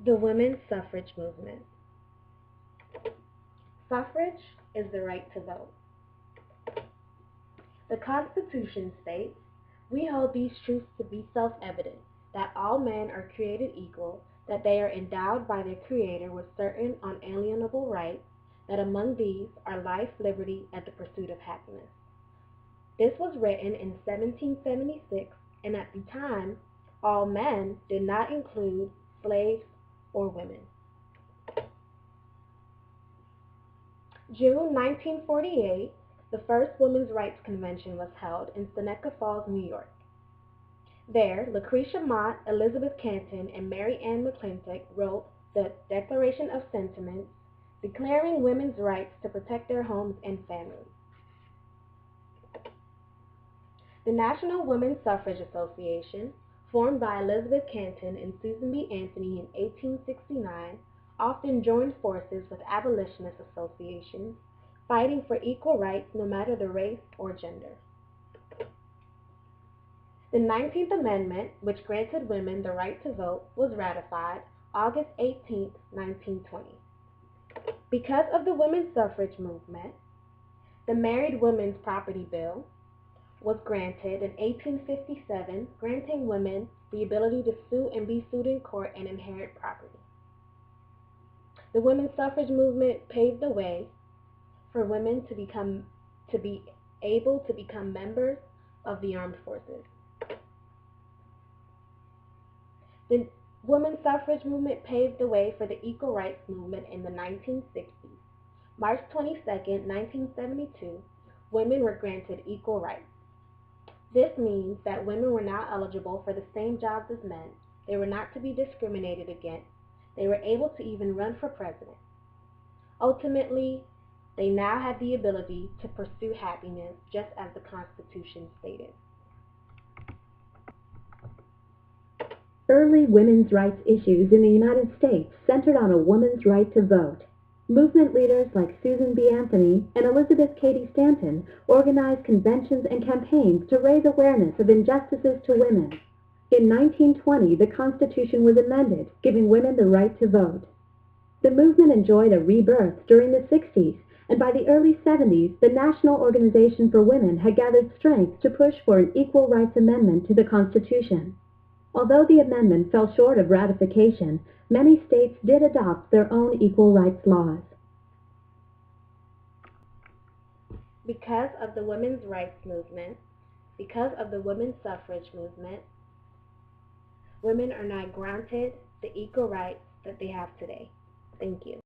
The women's suffrage movement. Suffrage is the right to vote. The Constitution states, "We hold these truths to be self-evident, that all men are created equal, that they are endowed by their Creator with certain unalienable rights, that among these are life, liberty, and the pursuit of happiness." This was written in 1776, and at the time, all men did not include slaves or women. June 1948, the first Women's Rights Convention was held in Seneca Falls, New York. There, Lucretia Mott, Elizabeth Canton, and Mary Ann McClintock wrote the Declaration of Sentiments, declaring women's rights to protect their homes and families. The National Women's Suffrage Association, formed by Elizabeth Canton and Susan B. Anthony in 1869, often joined forces with abolitionist associations, fighting for equal rights no matter the race or gender. The 19th Amendment, which granted women the right to vote, was ratified August 18, 1920. Because of the women's suffrage movement, the Married Women's Property Bill was granted in 1857, granting women the ability to sue and be sued in court and inherit property. The women's suffrage movement paved the way for women to be able to become members of the armed forces. The women's suffrage movement paved the way for the equal rights movement in the 1960s. March 22, 1972, women were granted equal rights. This means that women were now eligible for the same jobs as men. They were not to be discriminated against. They were able to even run for president. Ultimately, they now had the ability to pursue happiness, just as the Constitution stated. Early women's rights issues in the United States centered on a woman's right to vote. Movement leaders like Susan B. Anthony and Elizabeth Cady Stanton organized conventions and campaigns to raise awareness of injustices to women. In 1920, the Constitution was amended, giving women the right to vote. The movement enjoyed a rebirth during the 60s, and by the early 70s, the National Organization for Women had gathered strength to push for an equal rights amendment to the Constitution. Although the amendment fell short of ratification, many states did adopt their own equal rights laws. Because of the women's rights movement, because of the women's suffrage movement, women are now granted the equal rights that they have today. Thank you.